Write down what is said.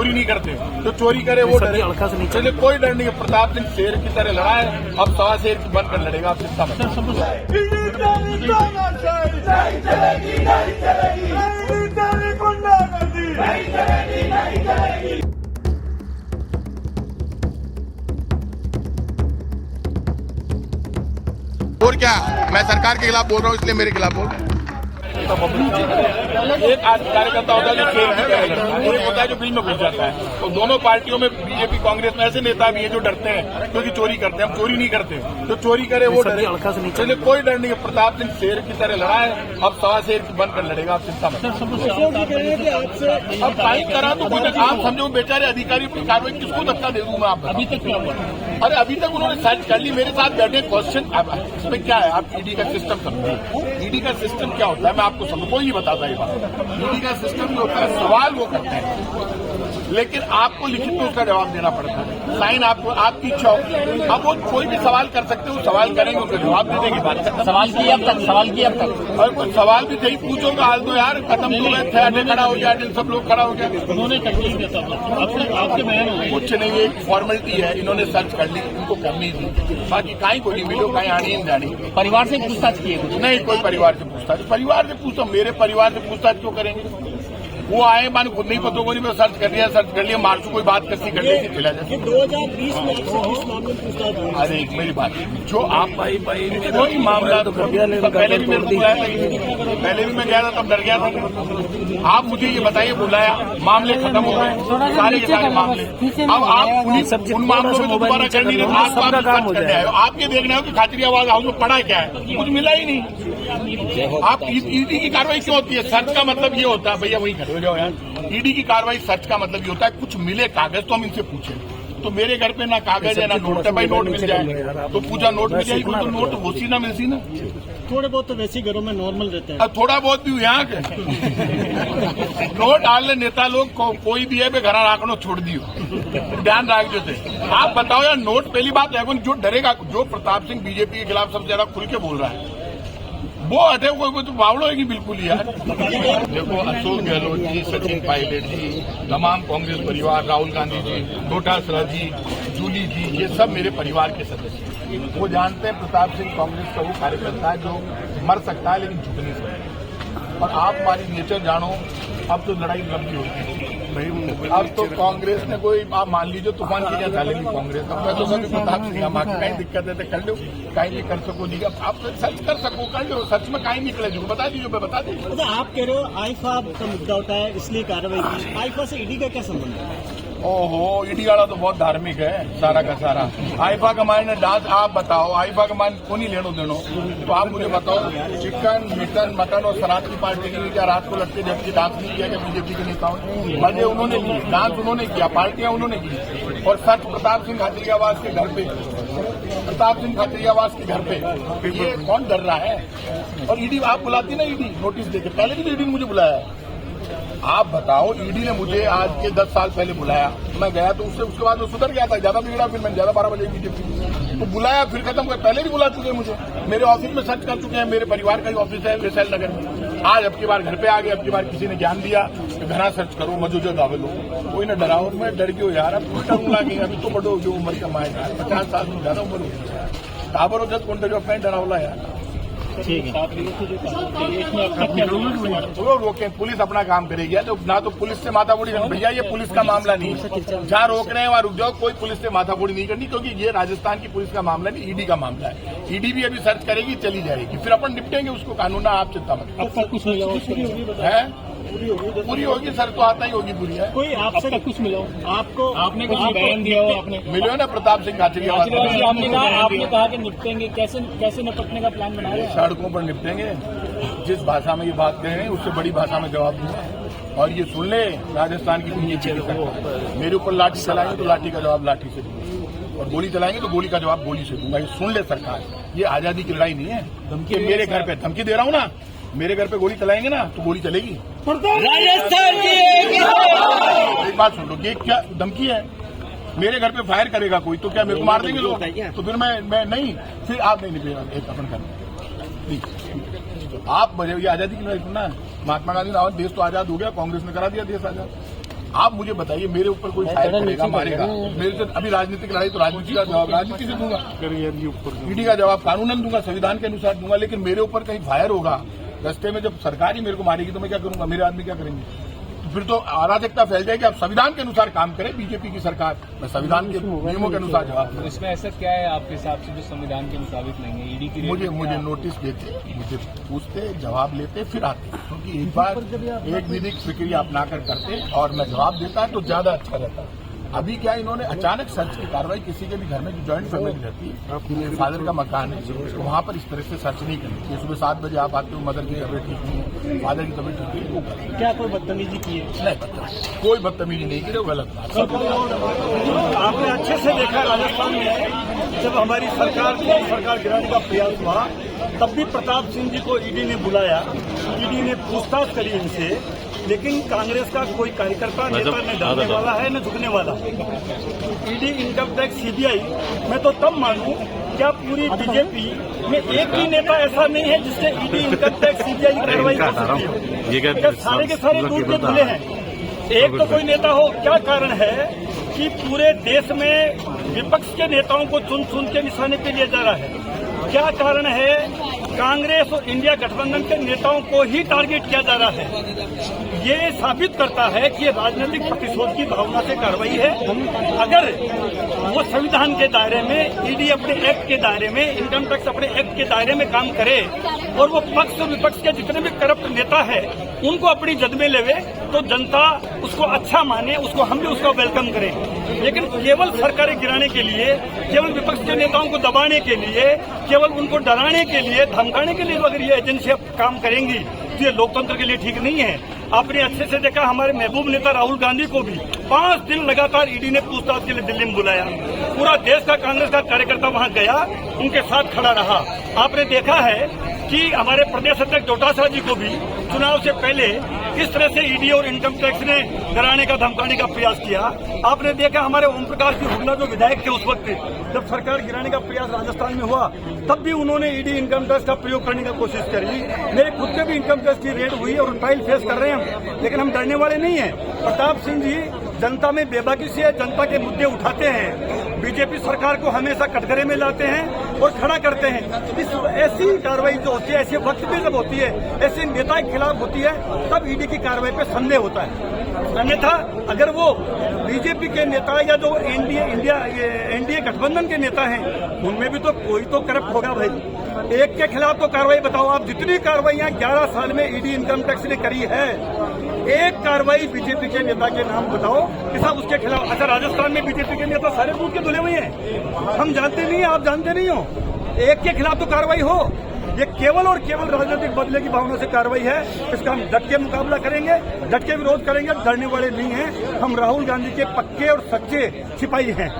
चोरी नहीं करते, जो चोरी करे वो डरे। चलिए कोई डर नहीं है, प्रताप सिंह शेर की तरह लड़ा है, अब सवा शेर की बनकर लड़ेगा। आप चिंता और क्या, मैं सरकार के खिलाफ बोल रहा हूँ इसलिए मेरे खिलाफ बोल रहा हूँ। एक कार्यकर्ता होता है जो खेल की तरह लड़ता है, एक होता है जो बिल में घुस जाता है। तो दोनों पार्टियों में बीजेपी कांग्रेस में ऐसे नेता भी है जो डरते हैं क्योंकि चोरी करते हैं। हम चोरी नहीं करते, जो चोरी करे वो डरे। चलिए कोई डर नहीं है, प्रताप सिंह शेर की तरह लड़ा है, अब सवा शेर की बनकर लड़ेगा। आप चिंता मत। अब फाइन करा तो कोई आप समझो, बेचारे अधिकारी अपनी कार्रवाई किसको धक्का दे दूं मैं? आप अभी तक क्या हुआ? अरे अभी तक उन्होंने सर्च कर ली, मेरे साथ बैठे क्वेश्चन। इसमें क्या है, आप ईडी का सिस्टम समझिए। ईडी का सिस्टम क्या होता है मैं आपको समझ, कोई नहीं बताता ये बात। ईडी का सिस्टम जो होता है, सवाल वो करते हैं, लेकिन आपको लिखित में उसका जवाब देना पड़ता है। साइन आपको, आपकी इच्छा होगी। अब वो कोई भी सवाल कर सकते हो, सवाल करेंगे उसका जवाब देने की बात है। सवाल किया अब तक और कोई सवाल भी नहीं पूछो तो हाल दो यार, खत्म हो गए थे, खड़ा हो गया, सब लोग खड़ा हो गया। उन्होंने कंप्लेन किया था, आपके बयान हो गए। कुछ नहीं, एक फॉर्मेलिटी है, इन्होंने सर्च कर ली, उनको करनी थी। बाकी काई को नहीं मिलो, काई आनी नहीं जानी। परिवार से पूछताछ की है? नहीं, कोई परिवार से पूछताछ, परिवार से पूछो, मेरे परिवार से पूछताछ क्यों करेंगे? वो आए, मान खुद नहीं पता को नहीं, सर्च कर लिया, मार्च कोई बात करती कर ली थी, चला जाए। 2020 में इस मामले में पूछताछ हुई। अरे एक मेरी बात, जो आप कोई मामला तो पहले भी मेरे को बुलाया था, पहले भी मैं गया था तब डर गया था। आप मुझे ये बताइए, बुलाया, मामले खत्म हो गए, सारे के सारे मामले। अब आप उन मामलों में दोबारा कर नहीं रहे, आप ये देखना हो कि खाचरियावाद हाउस में पड़ा क्या है, कुछ मिला ही नहीं। आप ईडी की कार्रवाई क्यों होती है? सर्च का मतलब ये होता है, भैया वही खड़े हो जाओ यार। ईडी की कार्रवाई सर्च का मतलब ये होता है कुछ मिले कागज तो हम इनसे पूछें। तो मेरे घर पे ना कागज है ना नोट है, भाई नोट मिल जाए तो पूछा, नोट मिल जाएगी तो नोट होती ना मिलती ना। थोड़े बहुत तो वैसे घरों में नॉर्मल रहते हैं। अब थोड़ा बहुत भी यहाँ के नोट डालने नेता लोग कोई भी है बे घर राखनो छोड़ दियो, ध्यान रख देते। आप बताओ यार, नोट पहली बात है, जो डरेगा, जो प्रताप सिंह बीजेपी के खिलाफ सबसे ज्यादा खुल के बोल रहा है वो हटे, कोई तो बावड़ो है कि बिल्कुल यार। देखो, अशोक गहलोत जी, सचिन पायलट जी, तमाम कांग्रेस परिवार, राहुल गांधी जी, डोटासरा जी, जूली जी, ये सब मेरे परिवार के सदस्य हैं। वो जानते हैं प्रताप सिंह कांग्रेस का वो कार्यकर्ता है जो मर सकता है लेकिन झुक नहीं सकता। और आप हमारी नेचर जानो, अब तो लड़ाई लंबी होगी। अब तो कांग्रेस ने कोई, आप मान लीजिए तूफान की क्या डालेगी कांग्रेस। अब मैं तो कभी प्रताप सिंह हम कहीं दिक्कत है तो कर लो, कहीं नहीं कर सको नहीं, आप सर्च कर सको कर लो, सच में कहीं निकले जो बता दीजिए, मैं बता दीजिए। अच्छा, आप कह रहे हो आईफा का मुद्दा होता है इसलिए कार्रवाई की, आईफा से ईडी का क्या संबंध है? ओहो, ईडी वाला तो बहुत धार्मिक है सारा का सारा। आईफा का मायने डांस, आप बताओ आईफा का मायने को नहीं लेनो देनो, तो आप मुझे बताओ, चिकन मटन और शराब की पार्टी की क्या रात को लटके झटके डांस नहीं किया क्या बीजेपी के नेताओं ने? मजे उन्होंने किए, डांस उन्होंने किया, पार्टियां उन्होंने की। और सच प्रताप सिंह खाचरियावास के घर पे, प्रताप सिंह खाचरियावास के घर पे ये कौन डर रहा है? और ईडी आप बुलाती ना, ईडी नोटिस देके, पहले भी ईडी ने मुझे बुलाया है। आप बताओ, ईडी ने मुझे आज के 10 साल पहले बुलाया, मैं गया तो उसके बाद वो सुधर गया था, ज्यादा बिगड़ा, फिर मैंने ज्यादा 12 बजे बीजेपी तो बुलाया, फिर खत्म कर। पहले भी बुला चुके हैं मुझे, मेरे ऑफिस में सर्च कर चुके हैं, मेरे परिवार का ही ऑफिस है वैशाल नगर में। आज अब की बार घर पे आ गए, अब की बार किसी ने ज्ञान दिया कि घना सर्च करो, मजूजा दावे लो, कोई ना डराओ। मैं डर गयो यार, अब डरूंगा नहीं, अभी तो बड़ो जो उम्र का माए यार, 50 साल में ज्यादा उम्र हो गई, काबर जब कौन जो अपना डरावला यार। ठीक है, रोके, पुलिस अपना काम करेगी। तो ना तो पुलिस से माथाफोड़ी, भैया ये पुलिस का मामला नहीं है, जहाँ रोक रहे हैं वहाँ रुक जाओ, कोई पुलिस से माथाफोड़ी नहीं करनी, क्योंकि ये राजस्थान की पुलिस का मामला नहीं, ईडी का मामला है। ईडी भी अभी सर्च करेगी, चली जाएगी, फिर अपन निपटेंगे उसको कानून, आप चिंता मत है। पूरी होगी सर, तो आता ही होगी पूरी है। कोई आपसे कुछ मिला आपको, आपने कुछ बयान दिया हो, आपने मिलो ना प्रताप सिंह खाचरियावास, आपने कहा कि निपटेंगे, कैसे निपटने का प्लान बना रहे हैं? सड़कों पर निपटेंगे, जिस भाषा में ये बात कह रहे हैं उससे बड़ी भाषा में जवाब दूंगा। और ये सुन ले, राजस्थान की बीजेपी मेरे ऊपर लाठी चलाएंगे तो लाठी का जवाब लाठी से दूंगा, और गोली चलाएंगे तो गोली का जवाब गोली से दूंगा। ये सुन ले सरकार, ये आजादी की लड़ाई नहीं है। धमकी मेरे घर पे धमकी दे रहा हूँ ना, मेरे घर पे गोली चलाएंगे ना तो गोली चलेगी। राजस्थान की एक बात सुन लो, ये क्या धमकी है? मेरे घर पे फायर करेगा कोई तो क्या मेरे को मार देंगे लोग? तो फिर मैं नहीं, फिर आप नहीं एक अपन कर आप ये आजादी की लड़ाई ना, महात्मा गांधी ने देश तो आजाद हो गया, कांग्रेस ने करा दिया देश आजाद। आप मुझे बताइए, मेरे ऊपर कोई फायर करेगा, मारेगा, मेरे से अभी राजनीतिक लड़ाई, तो राजनीति का जवाब राजनीति से दूंगा, ईडी का जवाब कानूनन दूंगा, संविधान के अनुसार दूंगा। लेकिन मेरे ऊपर कहीं फायर होगा रास्ते में, जब सरकार ही मेरे को मारेगी तो मैं क्या करूंगा, मेरे आदमी क्या करेंगे? फिर तो अराजकता फैल जाएगी। आप संविधान के अनुसार काम करें, बीजेपी की सरकार, मैं संविधान के नियमों के अनुसार जवाब दूं। इसमें ऐसा क्या है आपके हिसाब से जो संविधान के मुताबिक नहीं है? ईडी की मुझे नोटिस देते, मुझे पूछते, जवाब लेते, फिर आते, क्योंकि एक बार एक विधिक प्रक्रिया अपनाकर करते और मैं जवाब देता तो ज्यादा अच्छा रहता। अभी क्या इन्होंने अचानक सर्च की कार्रवाई, किसी के भी घर में जो ज्वाइंट फैमिली रहती है, मेरे फादर का मकान है, तो वहां पर इस तरह से सर्च नहीं करनी चाहिए। सुबह 7 बजे आप आते हो, मदर की तबीयत ठीक नहीं है, फादर की तबीयत ठीक है, वो करें। क्या कोई बदतमीजी की है? नहीं, कोई बदतमीजी नहीं की, वो गलत बात। आपने अच्छे से देखा राजस्थान में जब हमारी सरकार गिराने का प्रयास हुआ, तब भी प्रताप सिंह जी को ईडी ने बुलाया, ईडी ने पूछताछ करी इनसे, लेकिन कांग्रेस का कोई कार्यकर्ता नेता न डरने वाला है न झुकने वाला। ईडी, इनकम टैक्स, सीबीआई मैं तो तब मानूं क्या पूरी बीजेपी में एक भी नेता ऐसा नहीं है जिससे ईडी, इनकम टैक्स, सीबीआई की कार्रवाई हो सकती हो। सारे के सारे दूध के धुले हैं। एक तो कोई नेता हो, क्या कारण है कि पूरे देश में विपक्ष के नेताओं को चुन के निशाने पे लिया जा रहा है? क्या कारण है कांग्रेस और इंडिया गठबंधन के नेताओं को ही टारगेट किया जा रहा है? ये साबित करता है कि ये राजनीतिक प्रतिशोध की भावना से कार्रवाई है। अगर वो संविधान के दायरे में, ईडी अपने एक्ट के दायरे में, इनकम टैक्स अपने एक्ट के दायरे में काम करे और वो पक्ष और विपक्ष के जितने भी करप्ट नेता है उनको अपनी जद में लेवे, तो जनता उसको अच्छा माने, उसको हम भी उसका वेलकम करें। लेकिन केवल सरकारें गिराने के लिए, केवल विपक्ष के नेताओं को दबाने के लिए, केवल उनको डराने के लिए, धमकाने के लिए अगर ये एजेंसियां काम करेंगी तो ये लोकतंत्र के लिए ठीक नहीं है। आपने अच्छे से देखा, हमारे महबूब नेता राहुल गांधी को भी 5 दिन लगातार ईडी ने पूछताछ के लिए दिल्ली में बुलाया। पूरा देश का कांग्रेस का कार्यकर्ता वहां गया, उनके साथ खड़ा रहा। आपने देखा है कि हमारे प्रदेश अध्यक्ष डोटासरा जी को भी चुनाव से पहले किस तरह से ईडी और इनकम टैक्स ने डराने का, धमकाने का प्रयास किया। आपने देखा हमारे ओम प्रकाश जी हुड्डा जो विधायक थे उस वक्त, जब सरकार गिराने का प्रयास राजस्थान में हुआ, तब भी उन्होंने ईडी, इनकम टैक्स का प्रयोग करने की कोशिश करी। मेरे खुद के भी इनकम टैक्स की रेड हुई और ट्रायल फेस कर रहे हैं हम, लेकिन हम डरने वाले नहीं हैं। प्रताप सिंह जी जनता में बेबाकी से जनता के मुद्दे उठाते हैं, बीजेपी सरकार को हमेशा कटघरे में लाते हैं और खड़ा करते हैं। इस ऐसी कार्रवाई जो होती है, ऐसे वक्त पे जब होती है, ऐसे नेता के खिलाफ होती है, तब ईडी की कार्रवाई पे संदेह होता है। अन्यथा अगर वो बीजेपी के नेता या जो एनडीए गठबंधन के नेता हैं, उनमें भी तो कोई तो करप्ट होगा भाई। एक के खिलाफ तो कार्रवाई बताओ आप। जितनी कार्रवाइयां 11 साल में ईडी, इनकम टैक्स ने करी है, एक कार्रवाई बीजेपी के नेता के नाम बताओ कि साहब उसके खिलाफ। अच्छा, राजस्थान में बीजेपी के नेता सारे दूध के धुले हुए हैं, हम जानते नहीं है, आप जानते नहीं हो। एक के खिलाफ तो कार्रवाई हो। ये केवल और केवल राजनीतिक बदले की भावना से कार्रवाई है। इसका हम डट के मुकाबला करेंगे, डट के विरोध करेंगे, डरने वाले नहीं हैं। हम राहुल गांधी के पक्के और सच्चे सिपाही हैं।